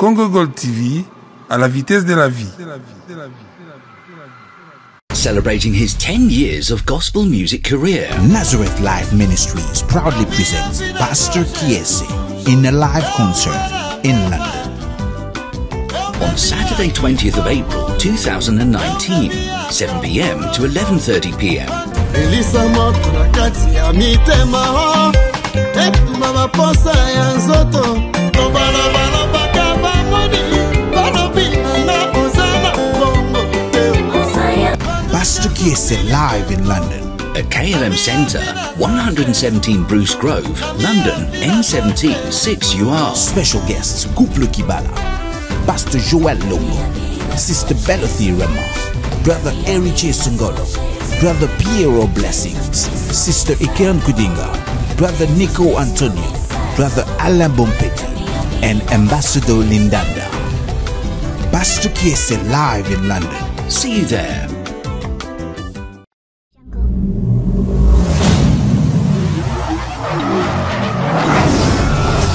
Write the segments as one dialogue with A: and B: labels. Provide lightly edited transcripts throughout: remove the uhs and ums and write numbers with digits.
A: Congo Gold TV, à la vitesse de la vie.
B: Celebrating his 10 years of gospel music career,
C: Nazareth Life Ministries proudly presents Pastor Kiese in a live concert in London.
B: On Saturday 20th of April 2019, 7 p.m. to 11:30 p.m.
C: Pastor Kiese live in London.
B: At KLM Centre, 117 Bruce Grove, London, N17 6UR.
C: Special guests Couple Kibala, Pastor Joel Longo, Sister Belothy Rema, Brother Eriche Sungolo, Brother Piero Blessings, Sister Iken Kudinga, Brother Nico Antonio, Brother Alain Bompeti, and Ambassador Lindanda. Pastor Kiese live in London.
B: See you there.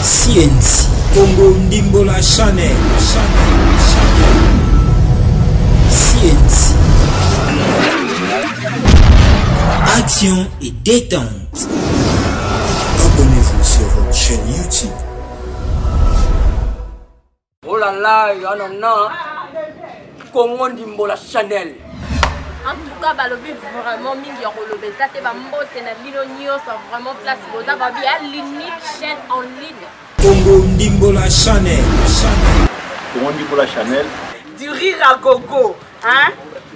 D: CNC Congo Ndimbola Chanel CNC Action et détente. Abonnez-vous sur votre chaîne YouTube.
E: Oh là là, il y en a Congo Ndimbola Chanel.
F: En tout cas, balobi vraiment mingi ya kolobe zate ba mbote na bino nyonso vraiment place boza ba bien l'unique chaîne en ligne.
D: Congo Ndimbola Chanel.
G: Congo Ndimbola Chanel.
E: Du rire à gogo, hein?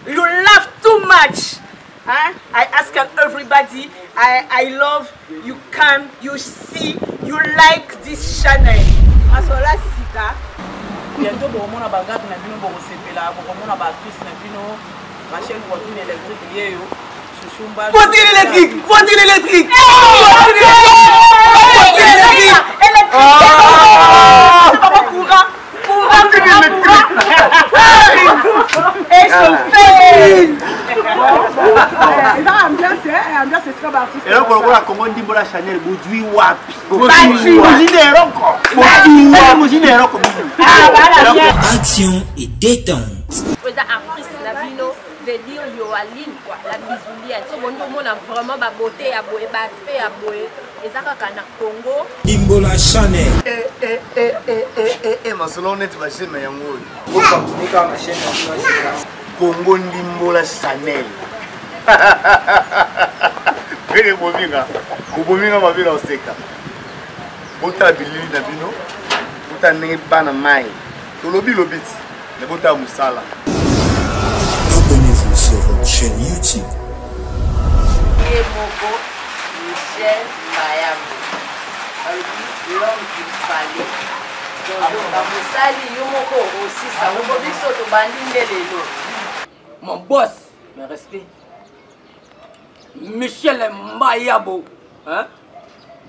E: You laugh too much, hein? I ask everybody, I love you, come, you see, you like this channel. Asola sika. Bientôt bon mon abagat na bino bon sepela, bon mon abatrice na bino. Ma chaîne voiture électrique liée au Chouchumba. Voiture électrique. Voiture électrique. Papa courant. Courant et chauffé.
G: Et là, pour voir comment Ndimbola Chanel, Boudui Wapi.
D: Action et détente.
F: Dire Yoaline quoi, la bisoulia. Tu vois, on a vraiment ba beauté à boé, ba aspect à boé. Et ça quand na Congo.
D: Ndimbola Chanel.
G: Ma solo net va chez ma yango. Congo Ndimbola Chanel. Bele bominga. Bominga mabila oseka. Bota bilili na bino. Bota ndenge bana mai. Tolobi lobiti. Ne bota musala.
D: Abonnez-vous sur votre chaîne YouTube.
F: Mogo, Michel Mayambo. L'homme qu'il fallait.
E: Mon boss, mes respects. Michel Mayabo. Hein?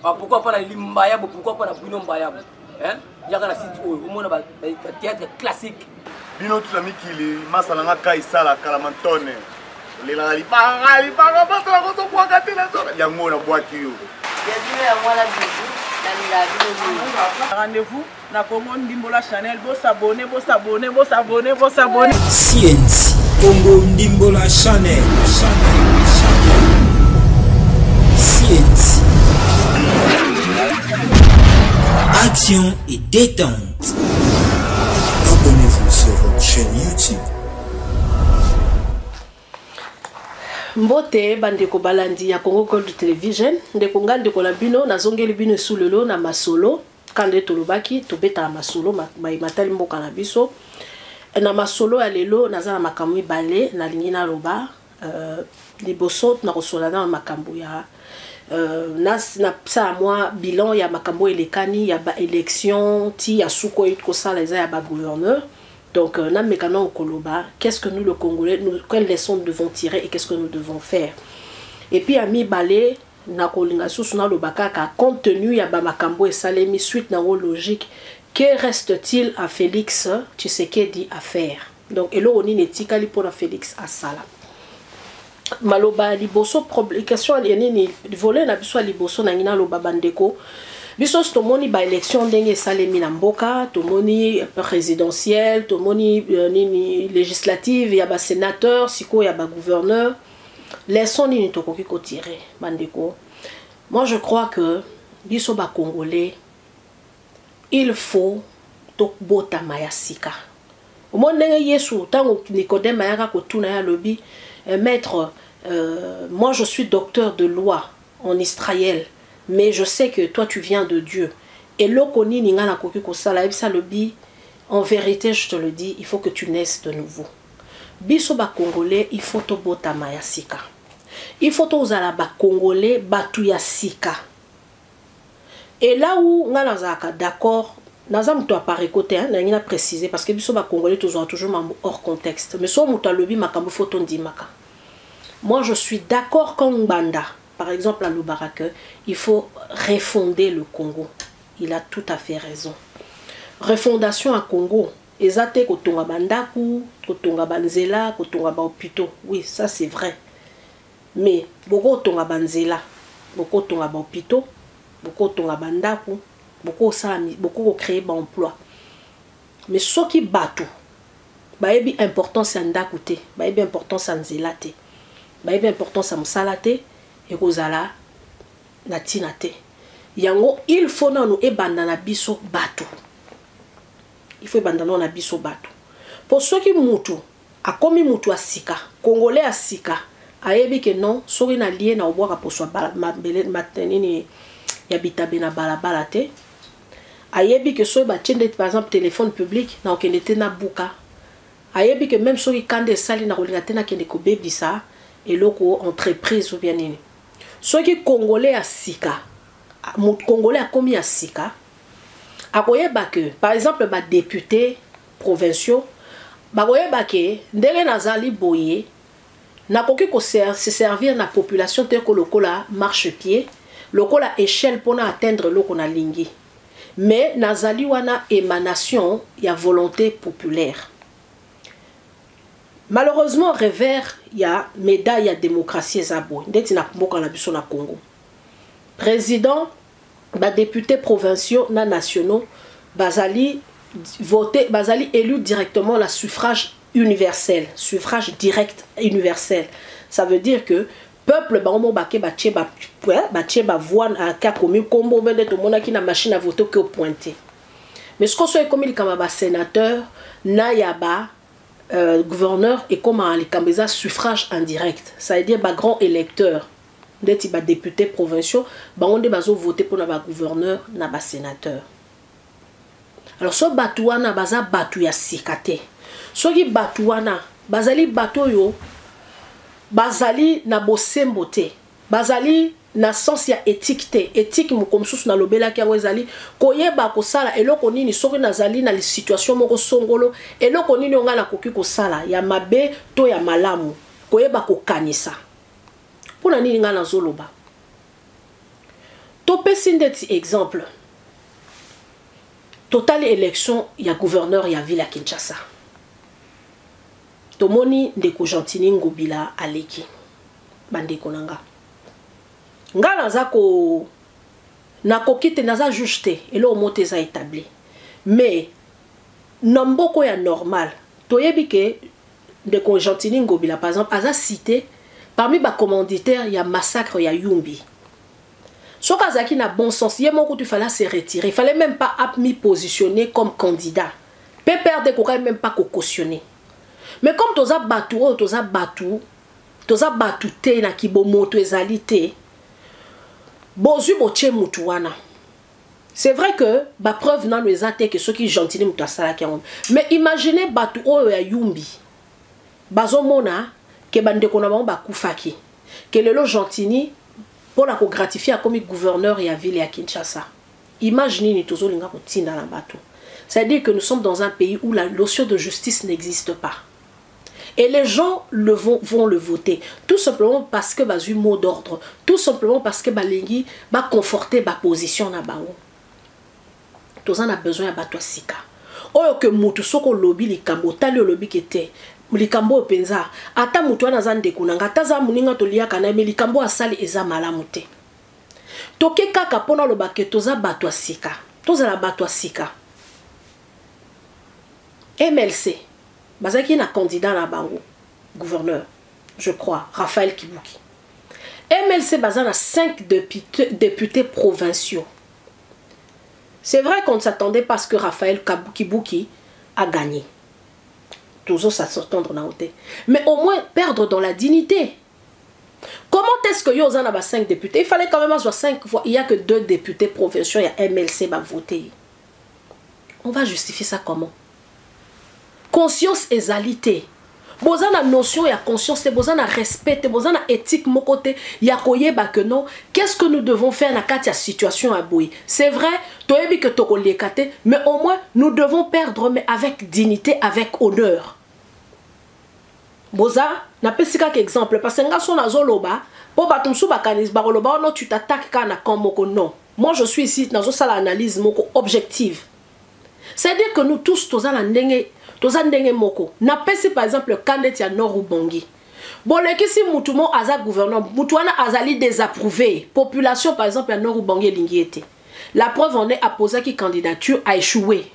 E: Pourquoi pas la Mayabo? Pourquoi pas la Bruno Mayabo? Hein? Il y a un site où on a un théâtre classique.
G: Bino tout ami qui les masalanga kaisa la calamantone. Les la li pa pas la koto kwa kati na zona. Yango na boîte yo.
E: Rendez-vous na Congo Ndimbola Chanel. Bo s'abonner.
D: CNC Congo Ndimbola Chanel. CNC Action et détente. Abonnez-vous sur votre chaîne YouTube.
H: Mbote bandeko balandi ya Congo Gold Television ndeko ngandeko la bino nazongeli bino sulelo na masolo kande tolobaki tobeta masolo matali mboka na biso na masolo ya lelo naza na makambo balé na lingina loba liboso na kosola na makambo ya na sa moi bilan ya makambo elekani ya ba élection ti ya suko yitko sala eza ya ba gouverneur. Donc, qu'est-ce que nous, le Congolais, quelles leçons nous devons tirer et qu'est-ce que nous devons faire. Et puis, à mi-balé, compte tenu ya Bamakambo et Salemi, suite na logique, que reste-t-il à Félix Tshisekedi à faire? Donc, et là, on est tikali pour Félix à Sala. Maloba liboso question ni volé na biso liboso na ngina loba bandeko biso tomoni ba élection ndenge salemi na mboka tomoni présidentielle tomoni nini législative ya ba sénateur siko ya ba gouverneur leçon nini tokoki ko tirer bandeko. Moi je crois que biso ba congolais il faut to bota maya sika. Au monde ndenge Yesu tango Nicodème ayaka kotuna ya lobi maître moi je suis docteur de loi en Israël mais je sais que toi tu viens de Dieu et lokoni ninga na koki ko sala ebisa lobi en vérité je te le dis il faut que tu naisses de nouveau. Biso ba congolais il faut to bota maya sika. Il faut to zala ba congolais batu ya sika. Et là où nga nazaka d'accord naza muto apare côté hein na préciser parce que biso ba congolais toujours hors contexte mais so muto alobi makambo photo ndimaka. Moi je suis d'accord comme Banda par exemple à Lubaraka il faut refonder le Congo. Il a tout à fait raison. Refondation à Congo ezate kotonga bandaku kotonga banzela kotonga ba hôpitaux oui ça c'est vrai mais boko tonga banzela boko tonga ba hôpitaux boko tonga bandaku boko salami boko créer ba emploi mais ce qui batu baebi importance ya ndaku te baebi importance ya nzela te baebi importance ya mosala te ekozala na tina te yango il faut nanu ebanda na biso batu il faut ebanda na biso batu pour ceux qui mutu akomi mutu asika congolais asika ayebi que non soki na lié na obwaka poswa mabele matenini ya bitabe na balabala te ayebi que soki batiende par exemple téléphone public na okende te na buka ayebi que même soki kande sali na kolinga te na kende kobebisa eloko entreprise ou bien nini soki congolais asika congolais akomi asika akoyeba que par exemple ba député provinciaux bakoyeba que ndenge nazali boye nakoki ko se servir na population te ko lokola marche-pied lokola échelle pour atteindre loko na lingi mais nazali wana émanation ya volonté populaire. Malheureusement revers ya médaille ya démocratie zabo ndeti na mboka na biso na Congo président ba députés provinciaux na nationaux bazali voté bazali élu directement la suffrage universel, suffrage direct universel. Ça veut dire que peuple bango baké batie ba voix à ka komi kombo bende to mona ki na machine à voter que pointé. Mais ce qu'on soit comme il kama ba sénateur na ya ba gouverneur et comme les kambeza suffrage indirect. Ça veut dire ba grand électeur ndeti ba député provinciaux bango nde bazo voter pour na ba gouverneur na ba sénateur. Alors so batuana baza batu ya sikate. Soki batuana bazali batoyo bazali na bosembo te bazali na sens ya éthique te éthique mukomsusu na lobela ki ezali koyeba kosala eloko nini soki nazali na situation moko songolo eloko nini onga na koki kosala ya mabe to ya malamu koyeba kokanisa pona nini nga na zoloba to pesi ndeti exemple total élection ya gouverneur ya ville ya Kinshasa tomoni ndeko Gentini Ngobila aleki bandeko nanga nga nazako nakokite naza juste elo mote za établi mais nomboko ya normal toyebi ke ndeko Gentini Ngobila par exemple aza cité parmi ba commanditaire ya massacre ya Yumbi. Soka zaki na bon sens, il fallait se retirer, il fallait même pas me positionner comme candidat. Peut perdre qu'on même pas cautionner. Mais comme toza batu te na kibo moto ezalité. Bozu boche mutuana. C'est vrai que ba preuve na les até que ceux qui gentili mutasala ki on. Mais imaginez batu o ya Yumbi. Bazomona ke bande kona ba kufaki. Que lelo Gentini pour la gratifier comme gouverneur et à ville à Kinshasa. Imaginez ni tozo linga kotinda na bato. C'est-à-dire que nous sommes dans un pays où la notion de justice n'existe pas. Et les gens vont le voter. Tout simplement parce que bazu mot d'ordre. Tout simplement parce que balingi va conforter ba position na bao. Tous en a besoin à bato sika. Oyo que mutu soko lobby likambo tali lobby kete. Likambo penza ata mutu wana za ndeko nanga ata za muninga tolia kana me likambo asali eza malamu te. toke kaka pona lo bake toza bato ya sika tozala bato ya sika MLC bazaki na candidat na bango gouverneur je crois Raphaël Kibuki MLC baza na 5 députés provinciaux. C'est vrai qu'on ne s'attendait pas à ce que Raphaël Kibuki a gagné. Toujours ça s'entendre na côté. Mais au moins perdre dans la dignité. Comment est-ce que Yozan a 5 députés? Il fallait quand même avoir 5 fois. Il n'y a que 2 députés provinciaux. Il y a MLC va voter. On va justifier ça comment? Conscience égalité. Bozana notion ya conscience, bozana respect, bozana éthique mon côté, ya koyeba que non, qu'est-ce que nous devons faire dans la situation à Boui? C'est vrai, toyebi que toko lekate, mais au moins nous devons perdre mais avec dignité, avec honneur. Boza, na pesika exemple parce que nga son azoloba, po batumsu bakanis baroloba non tu t'attaques kana komoko non. Moi je suis ici dans une analyse moko objective. C'est-à-dire que nous tous tozala ndenge toza ndenge moko na pesi par exemple candidat ya Nord Ubangi boleki si mutu mo aza gouverneur mutu wana azali désapprouvé population par exemple ya Nord Ubangi elingi ete la preuve on est à poser qui candidature a échoué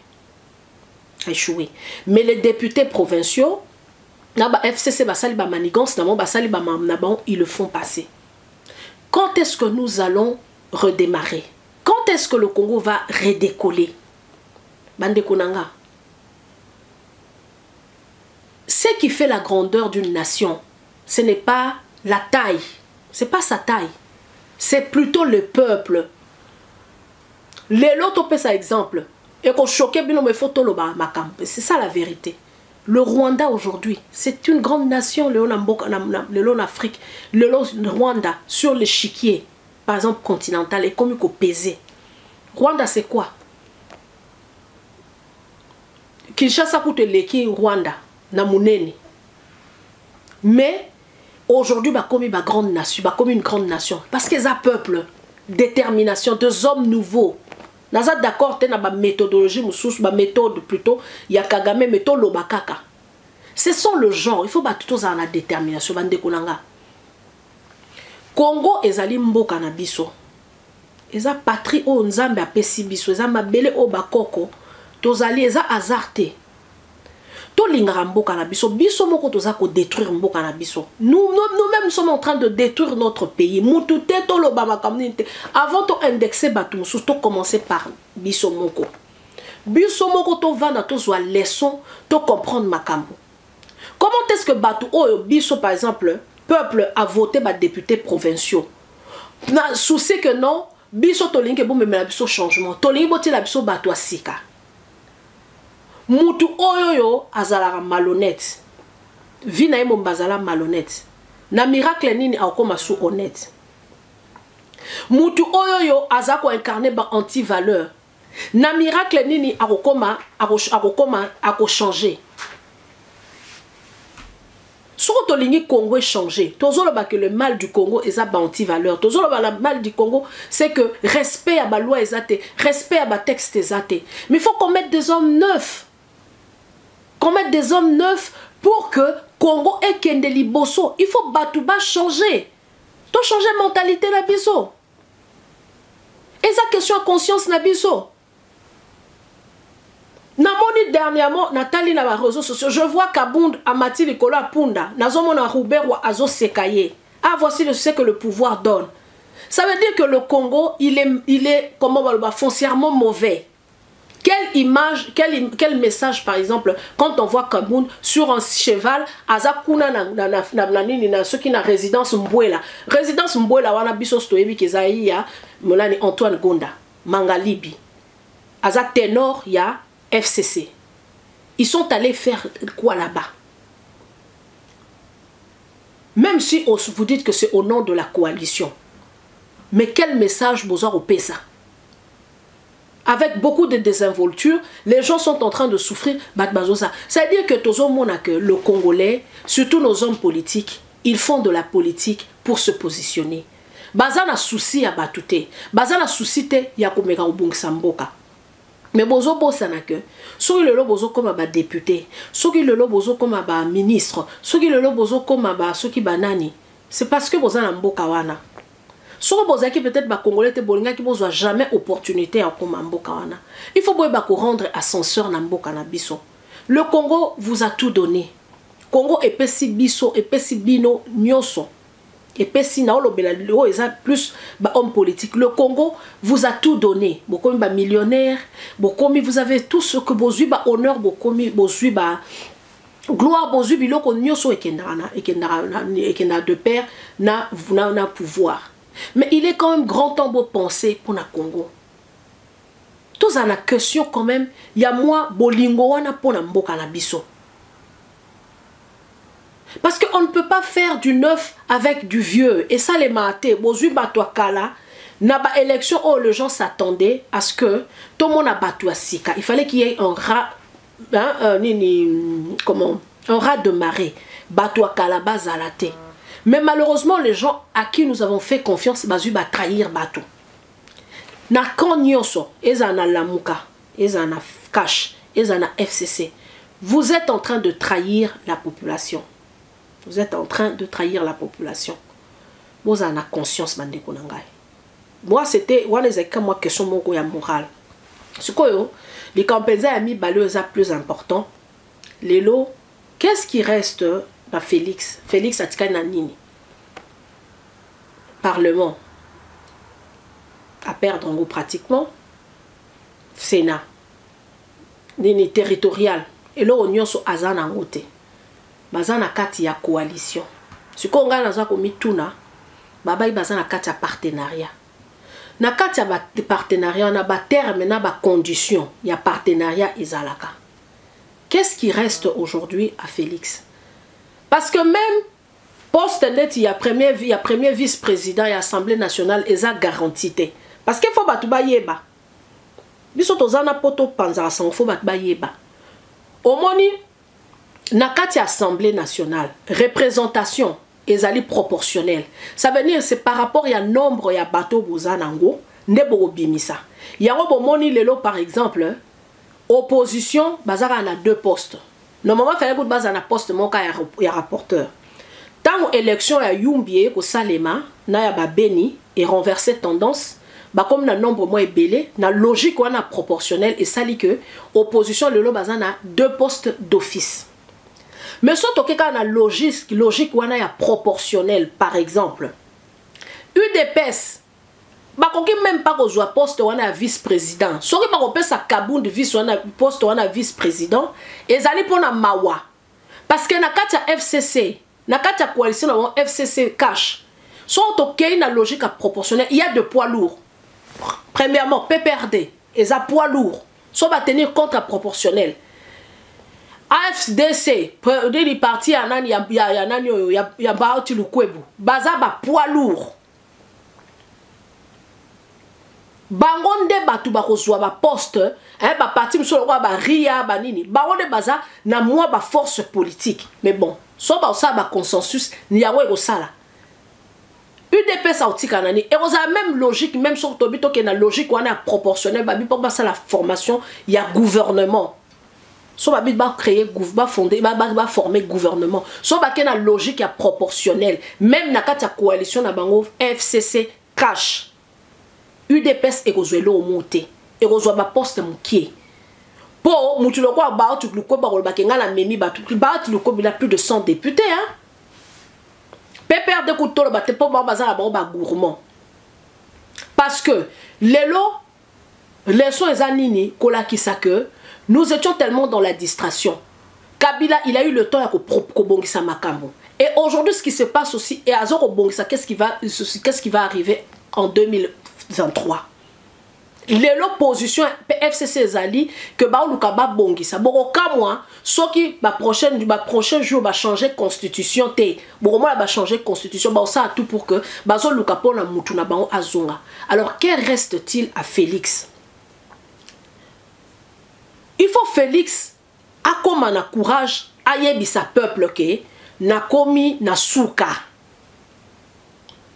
H: mais les députés provinciaux na ba FCC basali ba manigance na mo basali ba mamnabon ils le font passer. Quand est-ce que nous allons redémarrer? Quand est-ce que le Congo va redécoller? Bande konanga. Ce qui fait la grandeur d'une nation, ce n'est pas la taille, c'est pas sa taille, c'est plutôt le peuple. Les lots par exemple, et qu'on choquait bien mes photos c'est ça la vérité. Le Rwanda aujourd'hui, c'est une grande nation, le long Afrique, le Rwanda sur l'échiquier, par exemple continental, et comme il faut peser. Rwanda c'est quoi? Kinshasa coûte l'équipe Rwanda. Mais aujourd'hui, comme une grande nation, parce qu'ils ont un peuple, détermination, des hommes nouveaux. Nous sommes d'accord, il y a une méthodologie, une méthode plutôt, il y a Kagame, méthode Lobakaka. Ce sont le genre, il faut battre tous en la détermination. Congo ezali mboka na biso. Eza patrie o nzambe apesi biso, eza mabele o bakoko, tozali eza azarte. Nous-mêmes sommes en train de détruire notre pays. Avant de indexer, nous commencer par Bissomoko. Bissomoko, tu vas dans la leçon, tu comprendre Makambo. Comment est-ce que Batou Bisso, par exemple, peuple a voté par députés provinciaux? Souci que non, Bisso Tolingue, bon, mais la Bisso changement. Tolingue, la Bisso Batou Asika. Mutu oyoyo azala malhonnête. Vina emo bazala malhonnête. Na miracle nini akoma sou honnête. Mutu oyoyo azako incarné ba anti-valeur. Na miracle nini akoma changer. Sur tolingi Congo est changé. Tozolo ba que le mal du Congo est ba anti-valeur. Tozolo ba le mal du Congo c'est que respect à ba loi ezate, respect à ba texte ezate. Mais il faut qu'on mette des hommes neufs. Qu'on mette des hommes neufs pour que Congo et Kendeli Bosso, il faut Batouba changer. Tu changer mentalité na biso. Et ça question conscience na biso. Namoni dernièrement Nathalie na ba réseaux sociaux, je vois Kabound Amati Likolo Punda, nazomona Robert wa Azo Sekaye. Ah voici ce que le pouvoir donne. Ça veut dire que le Congo, il est comment on va foncièrement mauvais. Quelle image, quel message par exemple quand on voit Kabound sur un cheval, Azakuna na ceux qui na résidence Mbouela. Résidence Mbouela wana biso stoyebi kezaï ya Molani Antoine Gonda, Mangalibi. Aza ténor ya FCC. Ils sont allés faire quoi là-bas? Même si vous dites que c'est au nom de la coalition. Mais quel message vous aurez au PESA? Avec beaucoup de désinvolture, les gens sont en train de souffrir. C'est-à-dire que le Congolais, surtout nos hommes politiques, ils font de la politique pour se positionner. Bazana souci à batouté. Bazana souci te yakomeka ubungsamboka. Mais bozo bosana que soki le bozo comme ba député, soki le bozo comme ba ministre, soki le bozo comme ba soki banani. C'est parce que bozana mboka wana. Sur bozaki peut-être ba Congolais te bolinga qui bozwa jamais opportunité à koma mboka wana. Il faut boye ba ko rendre ascenseur na mboka na biso. Le Congo vous a tout donné. Congo epesi biso, epesi bino nyonso. Epesi na olobela lo eza plus ba homme politique. Le Congo vous a tout donné. Bokomi ba millionnaire, bokomi vous avez tout ce que bozui ba honneur, bokomi bozui ba gloire, bozui biloko nyonso ekendana de pair na pouvoir. Mais il est quand même grand temps de penser pour le Congo. Tous en a question quand même, il y a moi bolingo wana pour na mboka na biso. Parce qu'on ne peut pas faire du neuf avec du vieux. Et ça les maté, bozui batwa kala, na ba élection où les gens s'attendaient à ce que tout le monde a battu à sika. Il fallait qu'il y ait un rat, un rat de marée. Batwa kala bazalate. Mais malheureusement, les gens à qui nous avons fait confiance, bazu ba trahir bateau. Na kanyonso, ezana lamuka, ezana cash, ezana FCC. Vous êtes en train de trahir la population. Vous êtes en train de trahir la population. Vous en avez conscience, bandeko nangai. Moi, c'était, moi, question moko ya morale. Ce que les campagnes a mis baleux à plus important. Les lots, qu'est-ce qui reste? Félix. Félix a tika nini. Parlement. À perdre en gros pratiquement. Sénat. Nini territorial. Et là, on y a sur Azan en haute. Bazana kati ya coalition. Ce qu'on a dans un mituna. Baba bazana kati ya partenariat. Na kati ya partenariat, on a ba terme, na ba condition. Il y a partenariat izalaka. Qu'est-ce qui reste aujourd'hui à Félix? Parce que même poste net, il y a premier vice-président et assemblée nationale, ils ont garanti. Parce qu'il faut battre yeba. Biso tozana poto panza sang faut battre yeba. Au moni nakati assemblée nationale, représentation ezali proportionnelle. Ça veut dire c'est par rapport à nombre ya bateau bozanango ndebo bimisa. Yango bomoni lelo par exemple opposition bazara na 2 postes. Normalement, il fallait que base un poste mon cas ya rapporteur. Tant élection ya Yumbie ko Salema na ya ba Beni et renverser tendance, ba comme na nombre moins belé, na logique wana proportionnelle et sali que opposition le lo bazana 2 postes d'office. Mais surtout que na logique wana ya proportionnelle par exemple. UDPS ba koki même pas ko joa poste wana vice-président. Soki ba ko pesa kabund vice wana poste wana vice-président ezali pona mawa. Parce que na kati ya FCC, na kati ya coalition na FCC cash. Soit OK na logique à proportionnelle, il y a de poids lourds. Premièrement, PPRD, eza poids lourds. Soit ba tenir contre proportionnel. AFDC, des partis ya nani ya Baoti Lukwebu. Baza ba poids lourds. Bangonde batu bakozwa ba poste ba parti msolo ba ria ba nini bangonde baza na moi ba force politique mais bon so ba ça ba consensus ni yawo eko sala UDP sa otika nani et on a même logique même sur tobito que na logique wana proportionnel ba bi pour ça la formation il y a gouvernement so ba bit ba créer ba fonder ba former gouvernement so ba na logique ya proportionnel même na kati ya coalition na bango FCC cash UDPS et Rosuelo monté et Rosuelo ba poste moukier pour mutulo kwa ba tu ko ba ba kenga na memi ba tu le ko il a plus de 100 députés hein PPR de kutolo ba te po ba bazala ba gourmand parce que les sons ezanini kola kisaka nous étions tellement dans la distraction. Kabila il a eu le temps à ko bongisa makambo et aujourd'hui ce qui se passe aussi et azoro bongisa qu'est-ce qui va arriver en 2023. L'opposition FCC Zali que ba luka ba bongisa boko kamwa soki ba prochain jour ba changer constitution te boko moi ba changer constitution ba ça tout pour que bazo luka pona mutu na ba azonga. Alors qu'est reste-t-il à Félix? Il faut Félix a comme na courage ayebisa peuple ke na komi na souka.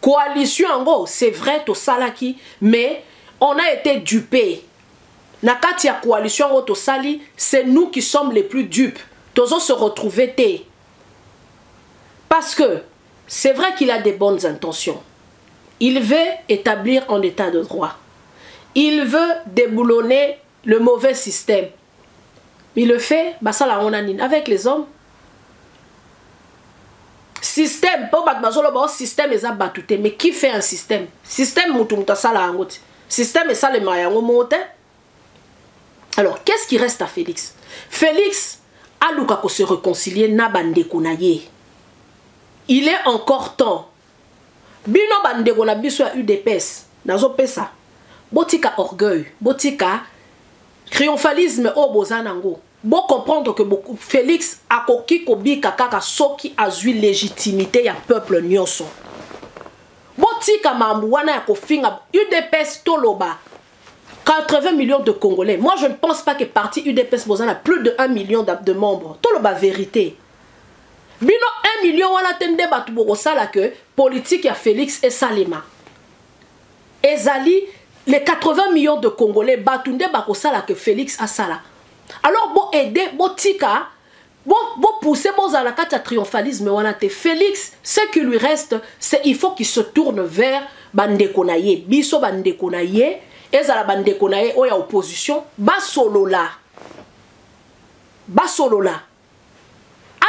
H: Coalition en gros, c'est vrai to salaki, mais on a été dupés. Nakati ya coalition en gros to sali, c'est nous qui sommes les plus dupes. Tozo se retrouver té. Parce que c'est vrai qu'il a des bonnes intentions. Il veut établir un état de droit. Il veut déboulonner le mauvais système. Il le fait avec les hommes. Système, système est abattuté. Mais qui fait un système? Système, système est ça les mailles. Alors, qu'est-ce qui reste à Félix? Félix a l'ouka se réconcilier na bande konaye. Il est encore temps. Bino bande kona biso a UDPS. Nazo pesa. Botika orgueil, botika triomphalisme au bozanango. Bon comprendre que Félix a koki kobi kaka soki azui légitimité ya peuple nyonso. Botika mamwana ya kofinga UDPS toloba 80 millions de Congolais. Moi je ne pense pas que parti UDPS bozana plus de 1 million de membres. Toloba vérité. Bino 1 million wana tende batu boko sala que politique ya Félix et Salema. Ezali les 80 millions de Congolais batunde bako sala que Félix a sala. Alors, bon aider, bon tika, bon pousser, bon zalakata triomphalisme, Félix, ce qui lui reste, c'est il faut qu'il se tourne vers Bandekonaye, Biso Bandekonaye, et Zala Bandekonaye, ou ya opposition, Basolola. Basolola.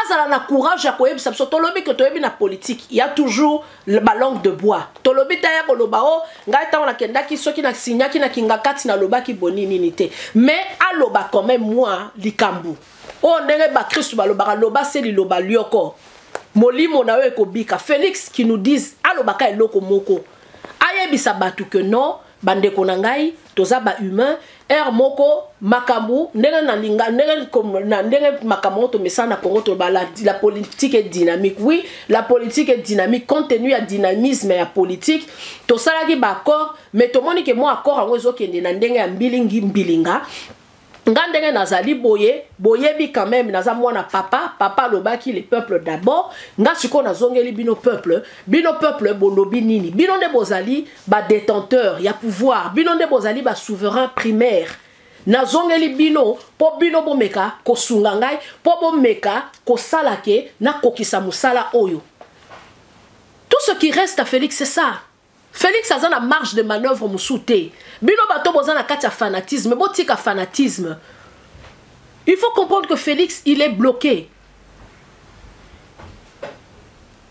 H: Azala na courage à koyebi sabso tolobi que toyebi na politique il y a toujours la langue de bois tolobi taya ko lobao ngai ta on kenda ki soki na sinya ki na kingakati na loba ki boni ninité mais aloba quand même moi likambu o ndenge ba Christ ba loba c'est li loba lioko molimo na we ko bika Félix qui nous disent aloba ka eloko moko ayebi sabatu que non bande konangai toza ba humain moko makambu ndenge na linga ndenge makambo to mesana Congo to la politique est dynamique. Oui, la politique est dynamique compte tenu à dynamisme et à politique to salaki ba accord mais to moni que moi accord en ozo kende na ndenge ya mbilinga ngandenge nazali boye bi quand même naza mwana papa lobaki le peuple d'abord nga siko nazongeli bino peuple bolobi nini bino nde bozali ba détenteur ya pouvoir bino nde bozali ba souverain primaire nazongeli bino po bino bomeka kosunga ngai po bomeka kosalake na kokisa musala oyo. Tout ce qui reste à Félix c'est ça. Félix a une marge de manœuvre moussoute. Bino bato bozana katia fanatisme, botika fanatisme. Il faut comprendre que Félix, il est bloqué.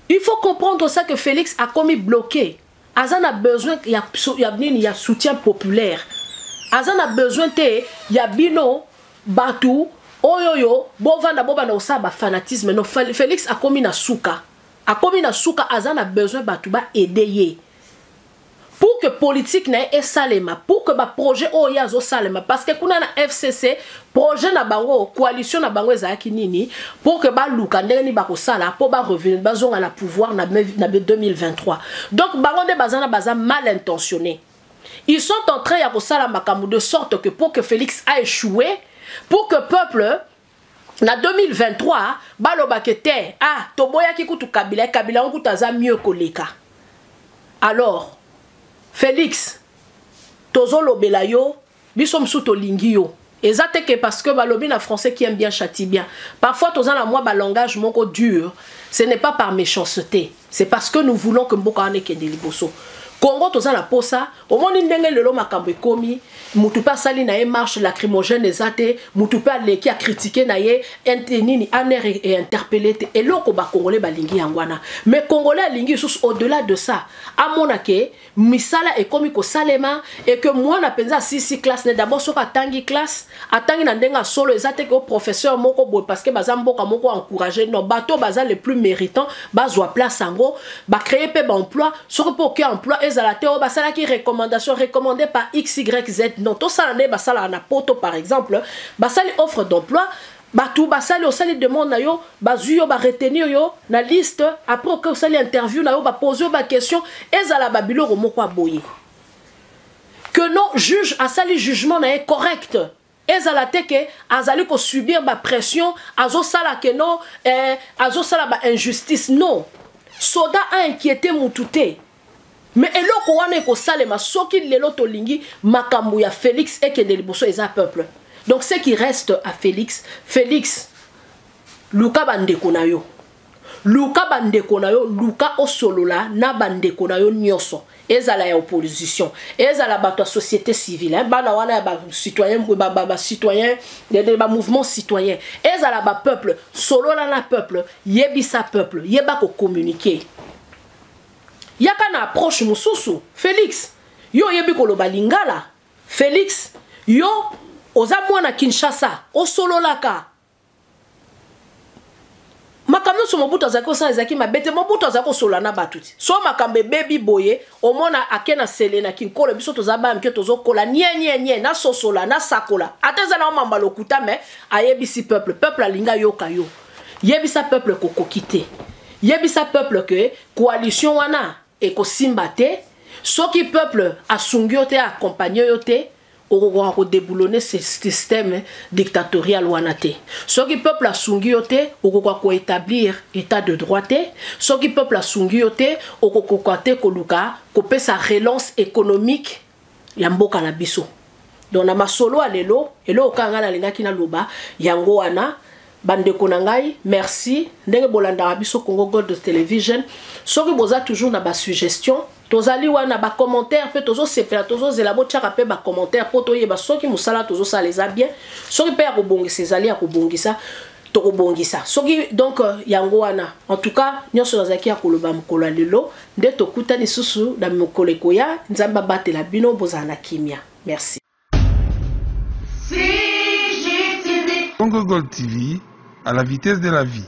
H: Il faut comprendre ça que Félix a commis bloqué. Azan a besoin, il y a soutien populaire. Azan a besoin il y a bino batu oyoyo bovanda bobana osaba fanatisme. Non, Félix a commis na souka. A commis na souka Azan a besoin batu ba aider. Pour que politique n'ait salema, pour que ba projet oyazo salema, parce que kuna na FCC projet na bango coalition na bango ezaki nini, pour que ba luka ndeni ba ko sala, pour ba revenir ba zonga na pouvoir na 2023. Donc bango de bazana baza mal intentionné. Ils sont en train ya ko sala makambu de sorte que pour que Félix a échoué, pour que peuple na 2023 ba lobakete toboya ki kutu Kabila on kutaza mieux koleka. Alors Félix, tozo lobela yo, bisom suto lingi yo. Ezate que parce que balobi na français qui aime bien châtie bien. Parfois toza na moi ba langage moko dur, ce n'est pas par méchanceté, c'est parce que nous voulons que mboka ane kende liboso. Congo toza na posa, au moni ndenge lelo makambo ekomi, mutu pa sali na ye marche lacrymogène ezate, mutu pa leki a critiquer na ye nini aner et interpellé et loko ba congolais balingi yangwana. Mais congolais alingi sous au-delà de ça. A monake misala ekomi ko salema et que moi na penza sisi classe ne d'abord soka tangi classe, atangi na ndenga solo ezate que professeur moko boy parce que bazamboka moko encourager non bato baza les plus méritants, bazwa place ango, ba créer pe ba emploi, soko po ke emploi Zalateo basala qui recommandation recommandée par XYZ non to salane basala na poto par exemple basali offre d'emploi batou basali osali demande na yo bazuyo ba retenir yo na liste après que osali interview na yo ba poser ba question ezala babilo moko aboye que non juge asali jugement na est correct ezalate que azali ko subir ba pression azo sala que non azo sala ba injustice non soda a inquiété mutute. Mais eloko wana ko salema soki lelo to lingi makambu ya Félix et que de liboso eza peuple. Donc ce qui reste à Félix, Luka bandeko na yo. luka bandeko na yo luka osolola na bandeko na yo nyonso ezala ya opposition ezala bato ya société civile bana wana ya ba citoyen ba mouvement citoyen ezala ba peuple solola na peuple yebisa peuple yeba ko communiquer yaka na approche mususu Félix yo yebi koloba lingala Félix yo oza mwana Kinshasa osololaka makambo so mobutu azako sa ezaki mabete mobutu azako sola na batuti so makambe baby boye omona akena selena kinkolo biso tozaba mke tozokola nye na sosola na sakola ateza na mamba lokuta me ayebisi peuple alinga yoka yo yebisa peuple kokokite yebisa peuple que coalition wana ekosimba te soki peuple asungi yo te accompagner yo te oko déboulonner ce système dictatorial wana te soki peuple asungi yo te oko établir état de droit te soki peuple asungi yo te oko te koluka kopesa relance économique ya mboka na biso donc na masolo alelo elo okanga na lingaki na loba yango wana bandeko na ngai merci ndenge bolanda biso Congo Gold Television soki boza toujours na ba suggestion tozali wana ba commentaire pe tozo sepela tozo zela bo tchaka pe ba commentaire poto yeba soki musala tozo ça les a bien soki pe ya kobongisa ezali ya kobongisa to kobongisa soki donc yango wana en tout cas nyonso nazaki ya koloba mokolo lelo nde tokutani susu na mokolo ekoya nzamba batela bino bozana kimia merci
A: Congo Gold TV, à la vitesse de la vie.